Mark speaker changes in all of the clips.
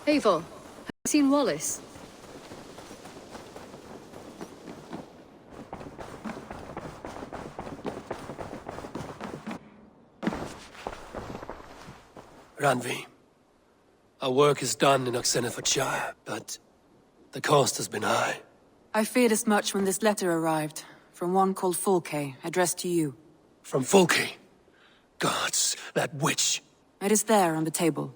Speaker 1: Eivor, have you seen Wallace?
Speaker 2: Ranvi, our work is done in Oxenfordshire, but the cost has been high.
Speaker 3: I feared as much when this letter arrived, from one called Fulke, addressed to you.
Speaker 2: From Fulke? Gods, that witch!
Speaker 3: It is there on the table.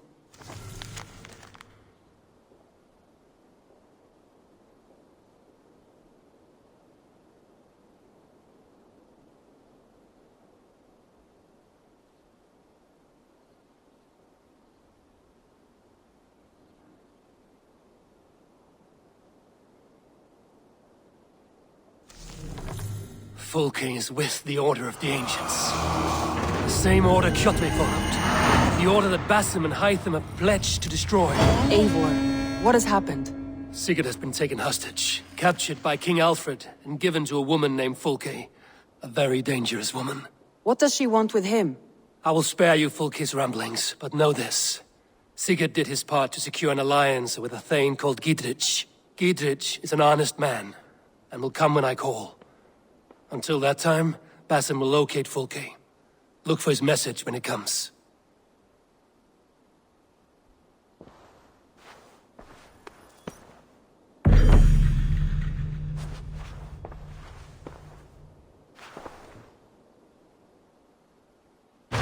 Speaker 2: Fulke is with the Order of the Ancients. The same order Kjotve followed. The order that Basim and Hytham have pledged to destroy.
Speaker 3: Eivor, what has happened?
Speaker 2: Sigurd has been taken hostage, captured by King Aelfred, and given to a woman named Fulke. A very dangerous woman.
Speaker 3: What does she want with him?
Speaker 2: I will spare you Fulke's ramblings, but know this. Sigurd did his part to secure an alliance with a thane called Gidrich. Gidrich is an honest man, and will come when I call. Until that time, Basim will locate Fulke. Look for his message when it comes. I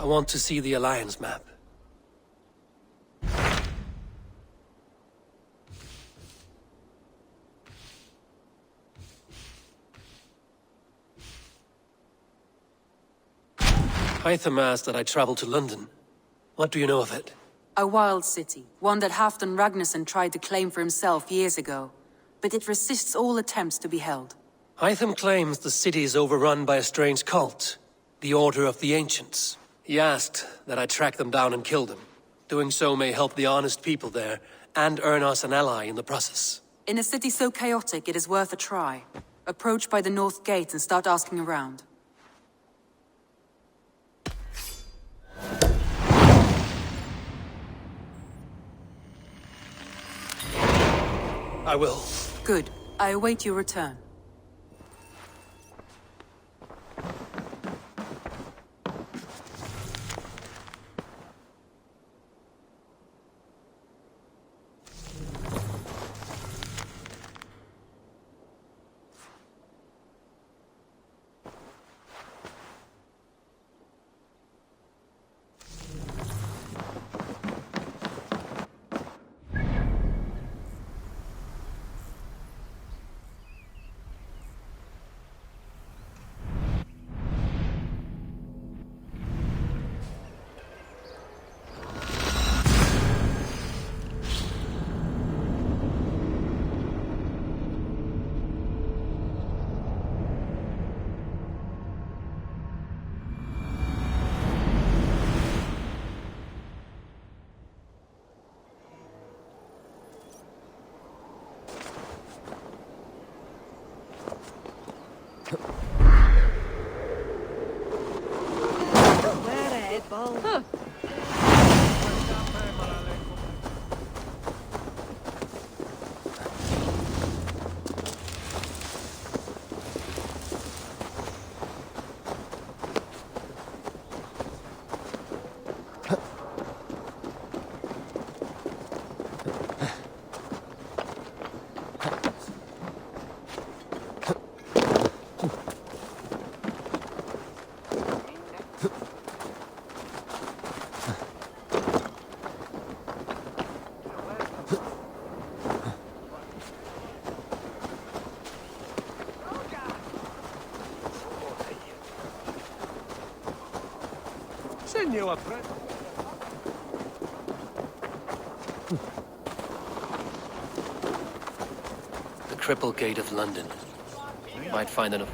Speaker 2: want to see the Alliance map. Hytham asked that I travel to London. What do you know of it?
Speaker 3: A wild city, one that Halfdan Ragnarsson tried to claim for himself years ago. But it resists all attempts to be held.
Speaker 2: Hytham claims the city is overrun by a strange cult, the Order of the Ancients. He asked that I track them down and kill them. Doing so may help the honest people there, and earn us an ally in the process.
Speaker 3: In a city so chaotic, it is worth a try. Approach by the North Gate and start asking around.
Speaker 2: I will.
Speaker 3: Good. I await your return.
Speaker 2: The Cripple Gate of London. Might find enough.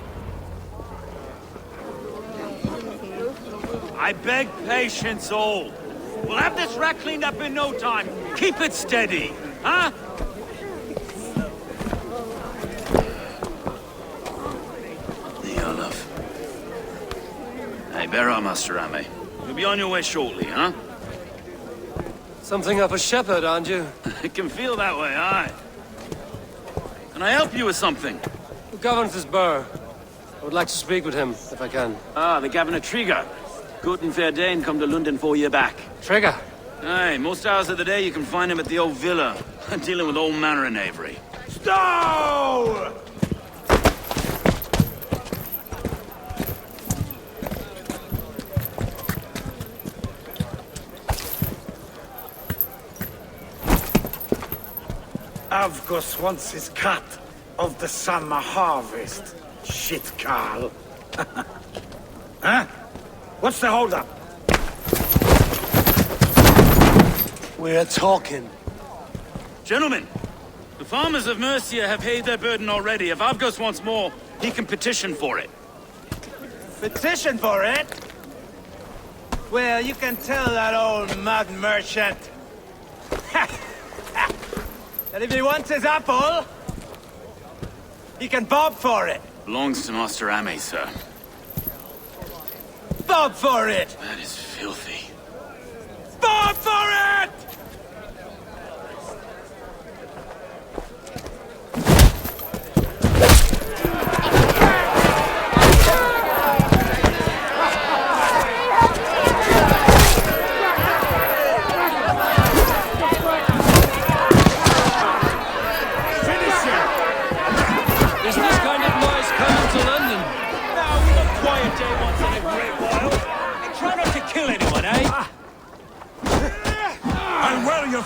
Speaker 4: I beg patience, all. We'll have this wreck cleaned up in no time. Keep it steady, huh?
Speaker 5: The Olaf. Hey, bear on, Master Rami.
Speaker 4: You'll be on your way shortly, huh?
Speaker 2: Something of a shepherd, aren't you?
Speaker 4: It can feel that way, aye. Can I help you with something?
Speaker 2: Who governs this burgh? I would like to speak with him, if I can.
Speaker 4: Ah, the Governor Trigger. Good and fair Dane come to London 4 year back.
Speaker 2: Trigger!
Speaker 4: Aye, most hours of the day you can find him at the old villa, dealing with all manner of knavery. Stowe!
Speaker 5: Avgos wants his cut of the summer harvest. Shit, Carl. Huh? What's the holdup?
Speaker 2: We're talking.
Speaker 4: Gentlemen, the farmers of Mercia have paid their burden already. If Avgos wants more, he can petition for it.
Speaker 5: Petition for it? Well, you can tell that old mud merchant that if he wants his apple, he can bob for it.
Speaker 4: Belongs to Master Ame, sir.
Speaker 5: Bob for it!
Speaker 4: That is filthy.
Speaker 5: Bob for it!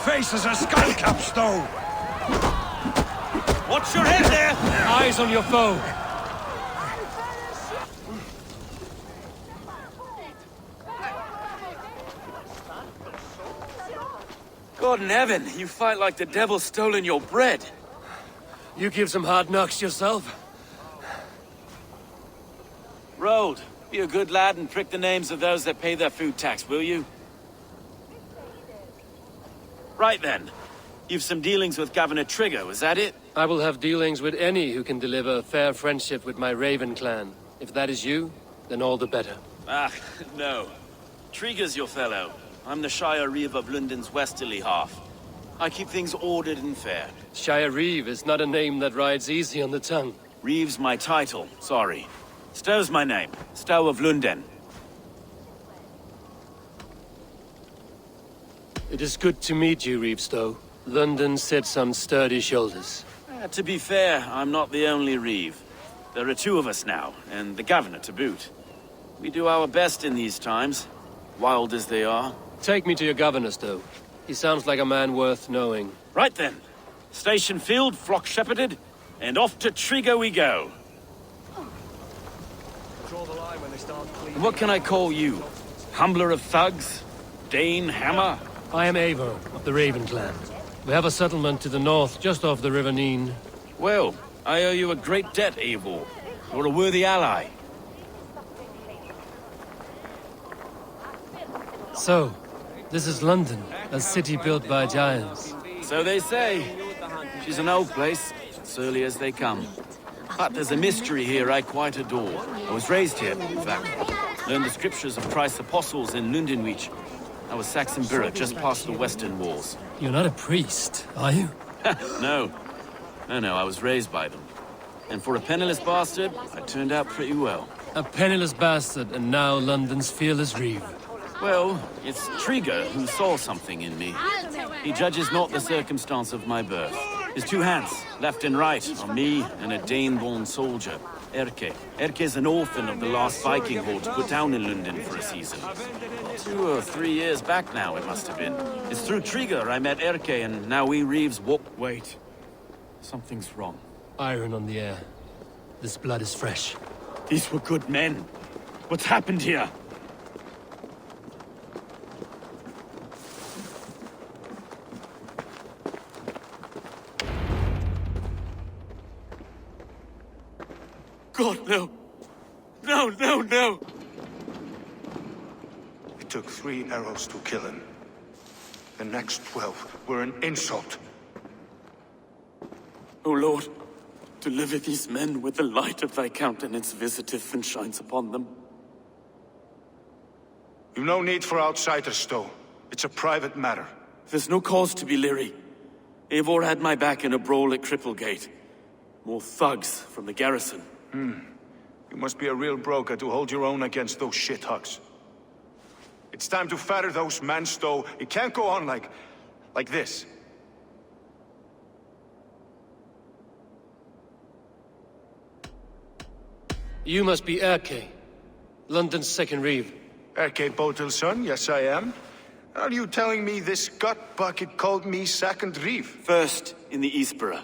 Speaker 6: Faces a skull cap, Stowe.
Speaker 4: Watch your head there!
Speaker 2: Eyes on your foe.
Speaker 4: God in heaven, you fight like the devil stolen your bread.
Speaker 2: You give some hard knocks yourself.
Speaker 4: Road, be a good lad and prick the names of those that pay their food tax, will you? Right then. You've some dealings with Governor Trigger, was that it?
Speaker 2: I will have dealings with any who can deliver a fair friendship with my Raven clan. If that is you, then all the better.
Speaker 4: Ah, no. Trigger's your fellow. I'm the Shire Reeve of London's westerly half. I keep things ordered and fair.
Speaker 2: Shire Reeve is not a name that rides easy on the tongue.
Speaker 4: Reeve's my title, sorry. Stowe's my name. Stowe of London.
Speaker 2: It is good to meet you, Reeve Stowe. London sits on sturdy shoulders.
Speaker 4: To be fair, I'm not the only Reeve. There are two of us now, and the Governor to boot. We do our best in these times, wild as they are.
Speaker 2: Take me to your governor, Stowe. He sounds like a man worth knowing.
Speaker 4: Right then. Station filled, flock shepherded, and off to Trigger we go. And what can I call you? Humbler of thugs? Dane Hammer?
Speaker 2: I am Eivor, of the Raven clan. We have a settlement to the north, just off the River Neen.
Speaker 4: Well, I owe you a great debt, Eivor. You're a worthy ally.
Speaker 2: So, this is London, a city built by giants.
Speaker 4: So they say. She's an old place, surly as they come. But there's a mystery here I quite adore. I was raised here, in fact. Learned the scriptures of Christ's apostles in Lundenwich. I was Saxon borough just past the western walls.
Speaker 2: You're not a priest, are you?
Speaker 4: No. No, I was raised by them. And for a penniless bastard, I turned out pretty well.
Speaker 2: A penniless bastard, and now London's fearless Reeve.
Speaker 4: Well, it's Trigger who saw something in me. He judges not the circumstance of my birth. His two hands, left and right, on me and a Dane-born soldier, Erke. Erke's an orphan of the last Viking horde put down in London for a season. 2 or 3 years back now, it must have been. It's through Trigger I met Erke, and now we Reeves walk... Wait. Something's wrong.
Speaker 2: Iron on the air. This blood is fresh.
Speaker 4: These were good men. What's happened here? God, no. No.
Speaker 6: It took 3 arrows to kill him. The next 12 were an insult.
Speaker 4: O Lord, deliver these men with the light of thy countenance visiteth and shines upon them.
Speaker 6: You've no need for outsiders, Stowe. It's a private matter.
Speaker 4: There's no cause to be leery. Eivor had my back in a brawl at Cripplegate. More thugs from the garrison.
Speaker 6: You must be a real broker to hold your own against those shithugs. It's time to fetter those men, Stowe. It can't go on like this.
Speaker 2: You must be Erke, London's second reeve.
Speaker 6: Erke Botel's son, yes I am. Are you telling me this gut bucket called me second reeve?
Speaker 4: First in the Eastborough,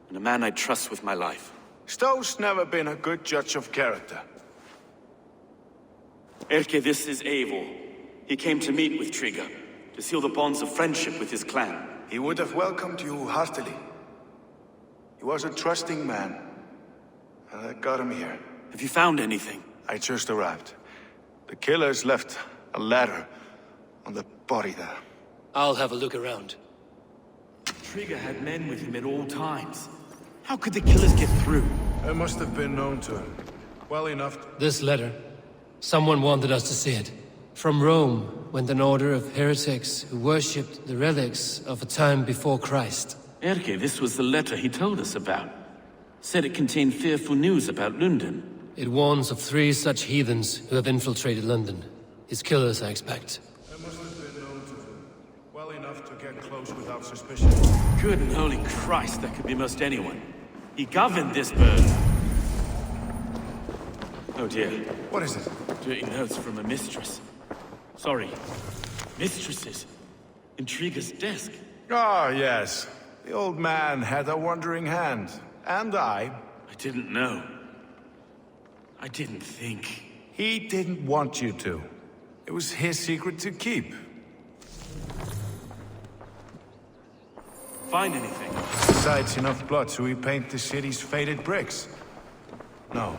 Speaker 4: and a man I trust with my life.
Speaker 6: Stowe's never been a good judge of character.
Speaker 4: Erke, this is Eivor. He came to meet with Trigger, to seal the bonds of friendship with his clan.
Speaker 6: He would have welcomed you heartily. He was a trusting man. And I got him here.
Speaker 4: Have you found anything?
Speaker 6: I just arrived. The killers left a ladder on the body there.
Speaker 2: I'll have a look around.
Speaker 4: Trigger had men with him at all times. How could the killers get through?
Speaker 6: It must have been known to him. Well enough.
Speaker 2: This letter. Someone wanted us to see it. From Rome went an order of heretics who worshipped the relics of a time before Christ.
Speaker 4: Erke, this was the letter he told us about. Said it contained fearful news about London.
Speaker 2: It warns of 3 such heathens who have infiltrated London. His killers, I expect.
Speaker 6: It must have been known to him. Well enough to get close without suspicion.
Speaker 4: Good and holy Christ, that could be most anyone. He governed this bird. Oh dear.
Speaker 6: What is it?
Speaker 4: Dirty notes from a mistress. Sorry. Mistresses. In Trigger's desk.
Speaker 6: Ah, yes. The old man had a wandering hand. And I
Speaker 4: didn't know. I didn't think.
Speaker 6: He didn't want you to. It was his secret to keep.
Speaker 4: Find anything?
Speaker 6: Besides enough blood so we paint the city's faded bricks. No.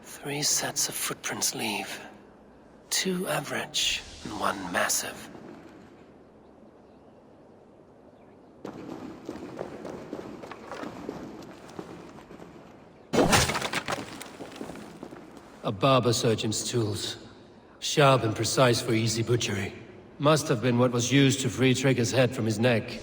Speaker 2: Three sets of footprints leave. 2 average and 1 massive. A barber surgeon's tools. Sharp and precise for easy butchery. Must have been what was used to free Trigger's head from his neck.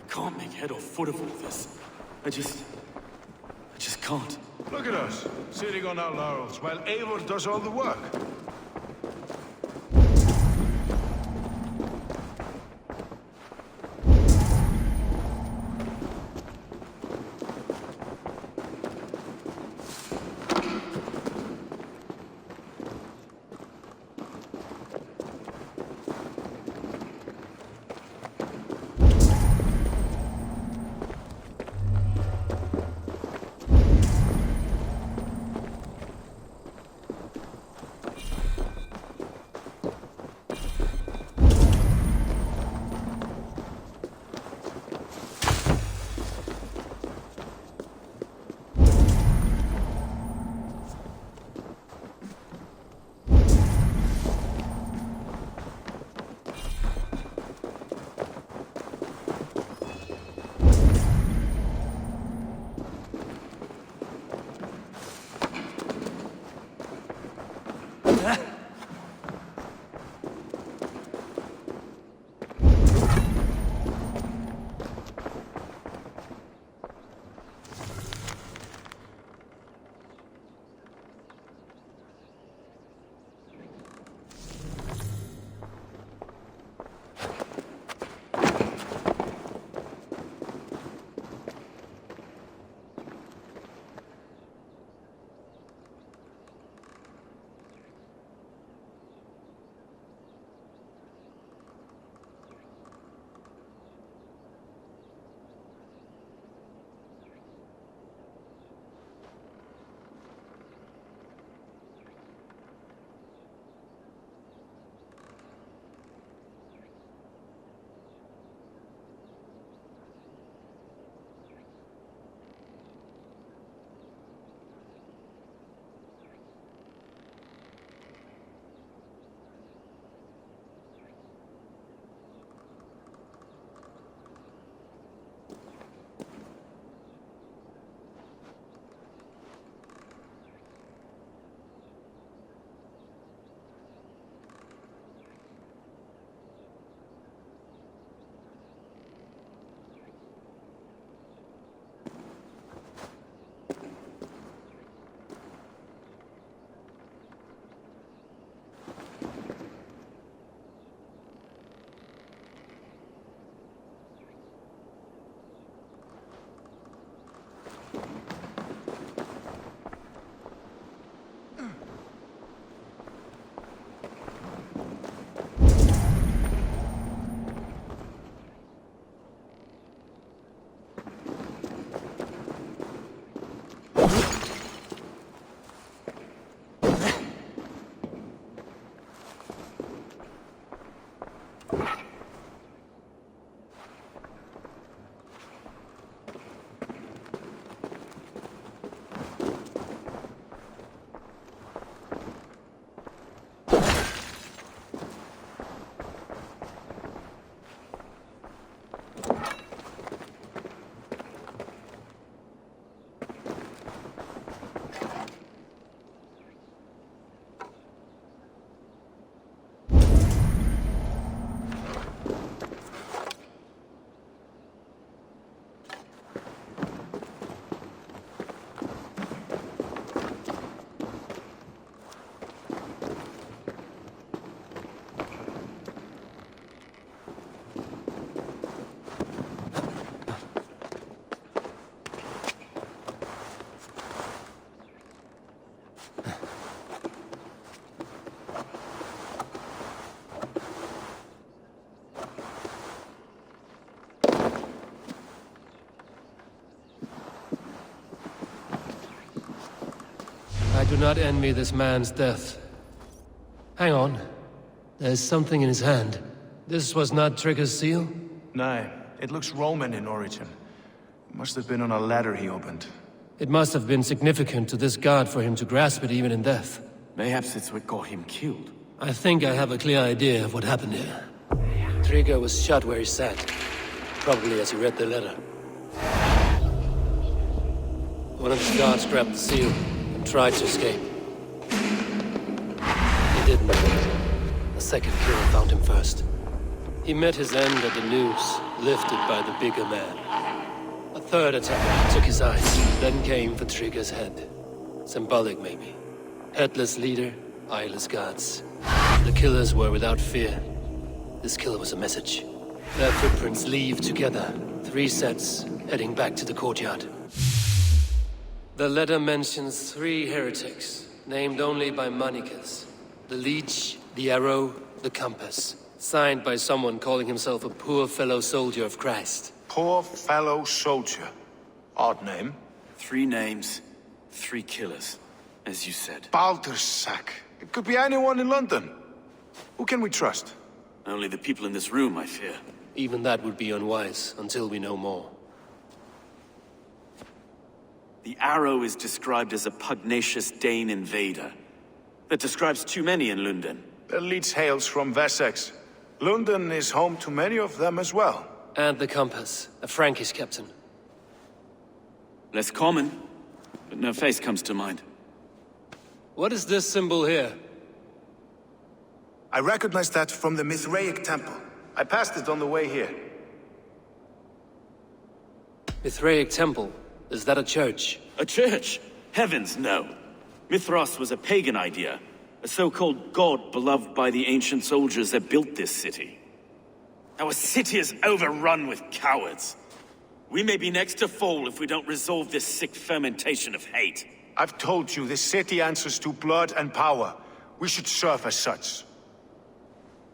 Speaker 4: Can't make head or foot of all this. I just can't.
Speaker 6: Look at us, sitting on our laurels, while Eivor does all the work.
Speaker 2: do not envy this man's death. Hang on. There's something in his hand. This was not Trigger's seal?
Speaker 6: No, it looks Roman in origin. Must have been on a ladder he opened.
Speaker 2: It must have been significant to this god for him to grasp it even in death.
Speaker 4: Mayhaps it's what got him killed.
Speaker 2: I think I have a clear idea of what happened here. Trigger was shot where he sat. Probably as he read the letter. One of the guards grabbed the seal and tried to escape. He didn't. The second killer found him first. He met his end at the noose, lifted by the bigger man. A third attacker took his eyes, then came for Trigger's head. Symbolic, maybe. Headless leader, eyeless guards. The killers were without fear. This kill was a message. Their footprints leave together, 3 sets, heading back to the courtyard. The letter mentions 3 heretics, named only by monikers. The leech, the arrow, the compass. Signed by someone calling himself a poor fellow soldier of Christ.
Speaker 6: Poor fellow soldier. Odd name.
Speaker 4: 3 names, 3 killers, as you said.
Speaker 6: Baldersack. It could be anyone in London. Who can we trust?
Speaker 4: Only the people in this room, I fear.
Speaker 2: Even that would be unwise, until we know more.
Speaker 4: The arrow is described as a pugnacious Dane invader. That describes too many in London.
Speaker 6: The leech hails from Wessex. London is home to many of them as well.
Speaker 2: And the compass, a Frankish captain.
Speaker 4: Less common, but no face comes to mind.
Speaker 2: What is this symbol here?
Speaker 6: I recognize that from the Mithraic temple. I passed it on the way here.
Speaker 2: Mithraic temple? Is that a church?
Speaker 4: A church? Heavens, no. Mithras was a pagan idea. A so-called god beloved by the ancient soldiers that built this city. Our city is overrun with cowards. We may be next to fall if we don't resolve this sick fermentation of hate.
Speaker 6: I've told you, this city answers to blood and power. We should serve as such.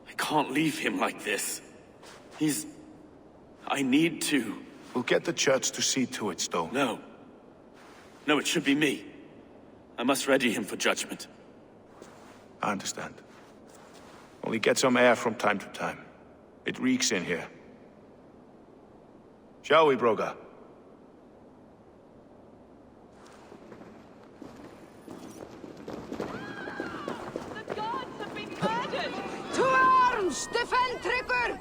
Speaker 4: I can't leave him like this. I need to.
Speaker 6: We'll get the church to see to it, Stowe.
Speaker 4: No. No, it should be me. I must ready him for judgment.
Speaker 6: I understand. Only get some air from time to time. It reeks in here. Shall we, Broga?
Speaker 7: The gods have been murdered! To arms! Defend Trigger!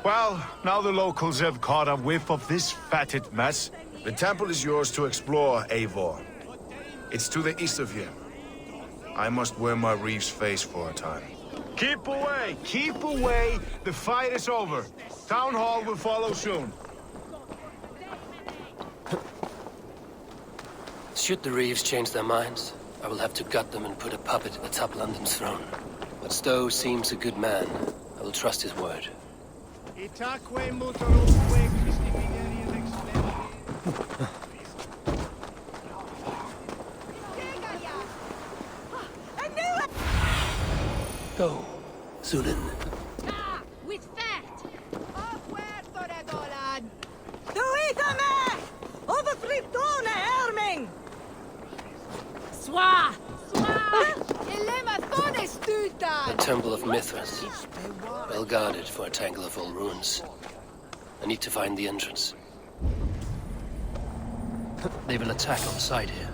Speaker 6: Well, now the locals have caught a whiff of this fatted mess. The temple is yours to explore, Eivor. It's to the east of here. I must wear my reeve's face for a time. Keep away! Keep away! The fight is over. Town Hall will follow soon.
Speaker 2: Should the Reeves change their minds, I will have to gut them and put a puppet atop London's throne. But Stowe seems a good man. I will trust his word. Go, Zulin.
Speaker 7: With fact! Doitame! Overfliptone Herming! Swa! Elemathone Stutan!
Speaker 2: The Temple of Mithras. Well guarded for a tangle of old ruins. I need to find the entrance. They will attack on sight here.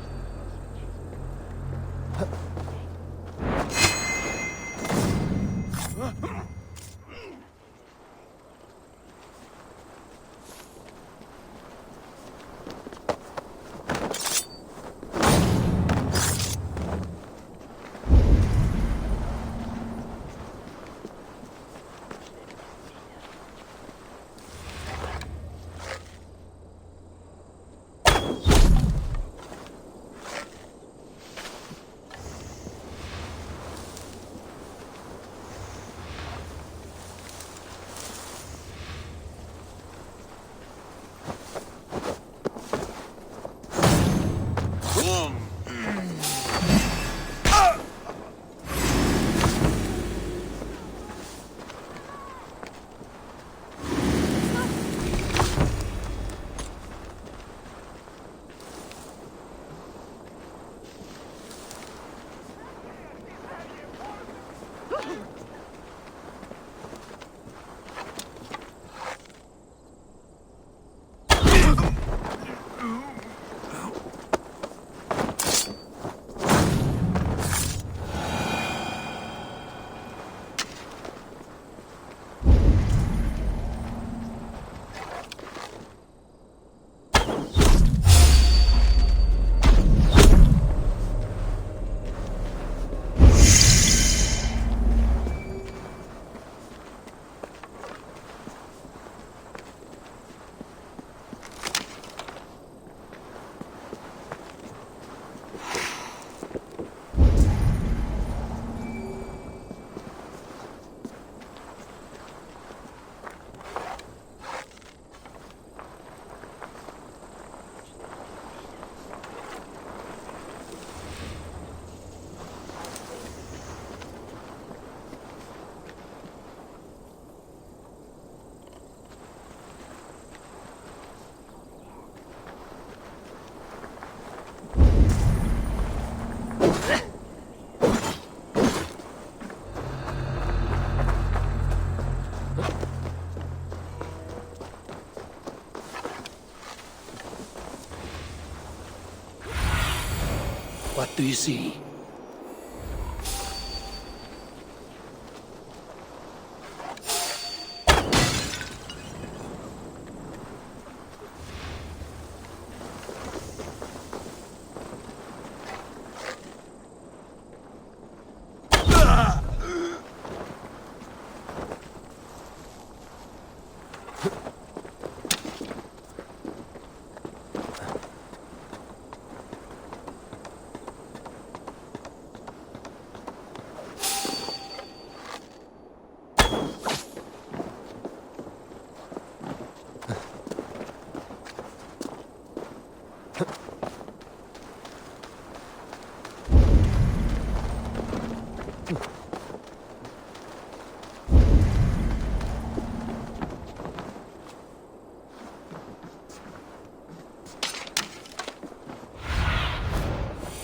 Speaker 2: What do you see?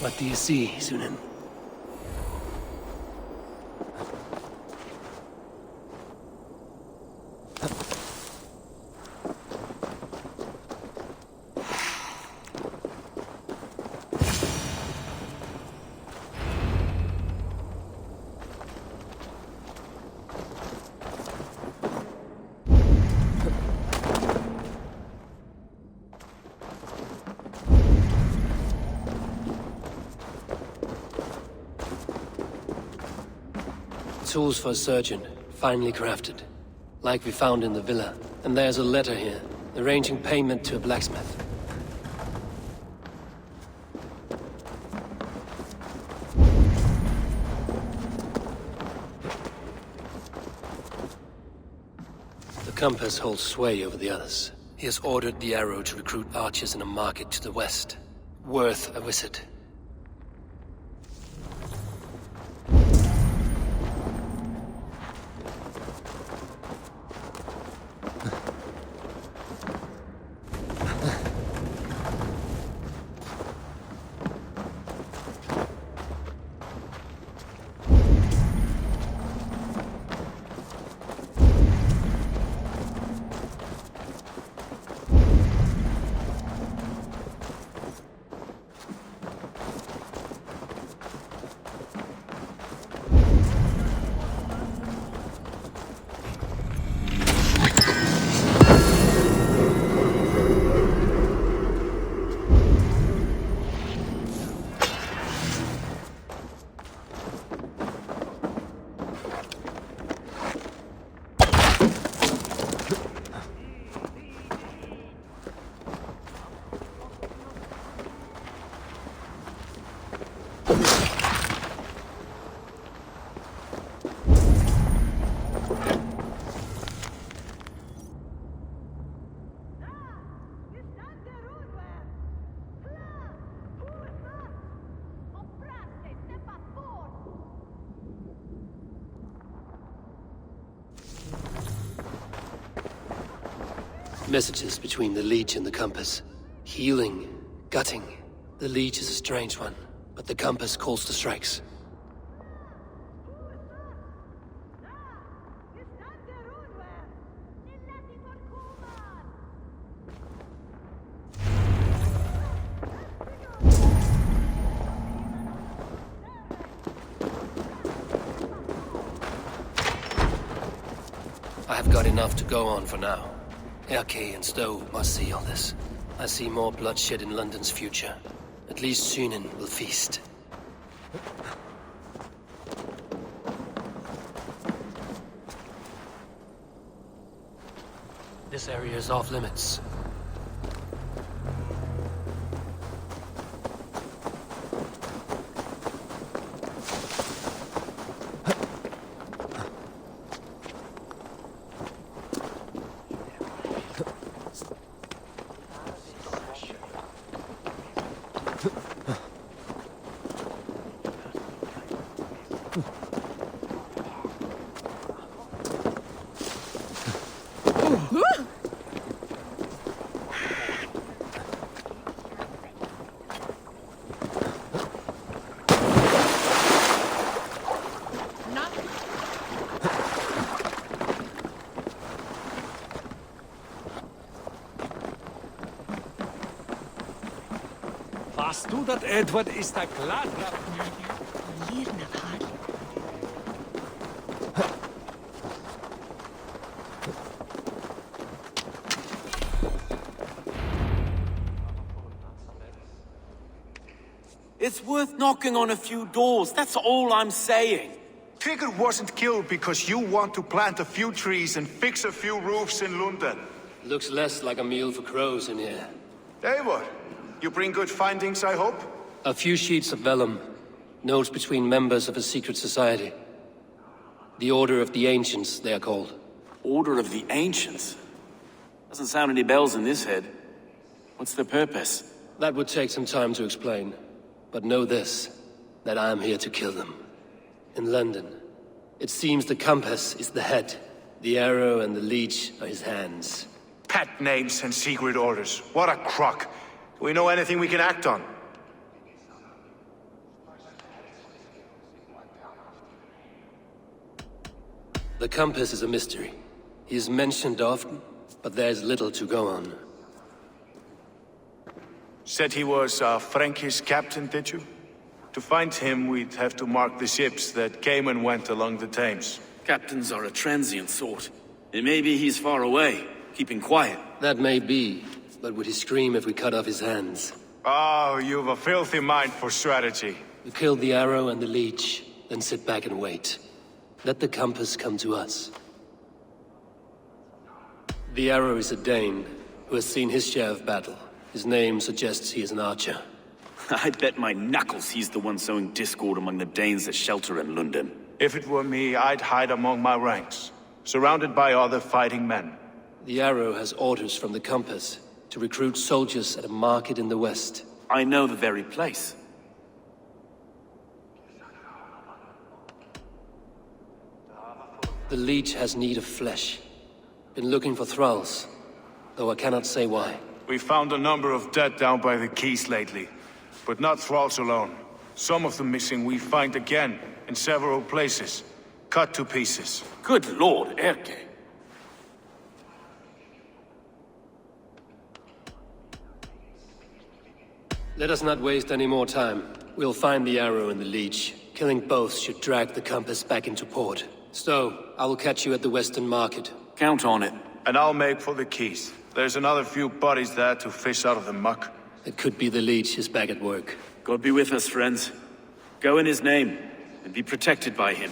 Speaker 2: What do you see, Sunan? Tools for a surgeon, finely crafted. Like we found in the villa. And there's a letter here, arranging payment to a blacksmith. The compass holds sway over the others. He has ordered the arrow to recruit archers in a market to the west. Worth a visit. Messages between the Leech and the Compass. Healing, gutting. The Leech is a strange one, but the Compass calls to strikes. I have got enough to go on for now. Elykhull and Stowe must see all this. I see more bloodshed in London's future. At least Sunan will feast. This area is off limits.
Speaker 8: Hast du dat Edward is da klaar?
Speaker 4: It's worth knocking on a few doors, that's all I'm saying.
Speaker 6: Tigger wasn't killed because you want to plant a few trees and fix a few roofs in London.
Speaker 2: Looks less like a meal for crows in here.
Speaker 6: Eivor, you bring good findings, I hope?
Speaker 2: A few sheets of vellum. Notes between members of a secret society. The Order of the Ancients, they are called.
Speaker 4: Order of the Ancients? Doesn't sound any bells in this head. What's the purpose?
Speaker 2: That would take some time to explain. But know this, that I am here to kill them. In London, it seems the compass is the head. The arrow and the leech are his hands.
Speaker 6: Pat names and secret orders. What a crock. Do we know anything we can act on?
Speaker 2: The compass is a mystery. He is mentioned often, but there's little to go on.
Speaker 6: Said he was a Frankish captain, did you? To find him, we'd have to mark the ships that came and went along the Thames.
Speaker 4: Captains are a transient sort. It may be he's far away, keeping quiet.
Speaker 2: That may be, but would he scream if we cut off his hands?
Speaker 6: Oh, you've a filthy mind for strategy.
Speaker 2: We kill the arrow and the leech, then sit back and wait. Let the compass come to us. The arrow is a Dane, who has seen his share of battle. His name suggests he is an archer.
Speaker 4: I'd bet my knuckles he's the one sowing discord among the Danes that shelter in London.
Speaker 6: If it were me, I'd hide among my ranks, surrounded by other fighting men.
Speaker 2: The arrow has orders from the compass to recruit soldiers at a market in the west.
Speaker 4: I know the very place.
Speaker 2: The leech has need of flesh. Been looking for thralls, though I cannot say why.
Speaker 6: We found a number of dead down by the quays lately, but not thralls alone. Some of the missing we find again in several places, cut to pieces.
Speaker 4: Good lord, Erke.
Speaker 2: Let us not waste any more time. We'll find the arrow and the leech. Killing both should drag the compass back into port. Stowe, I will catch you at the Western Market.
Speaker 4: Count on it.
Speaker 6: And I'll make for the quays. There's another few bodies there to fish out of the muck.
Speaker 2: It could be the leech is back at work.
Speaker 4: God be with us, friends. Go in his name, and be protected by him.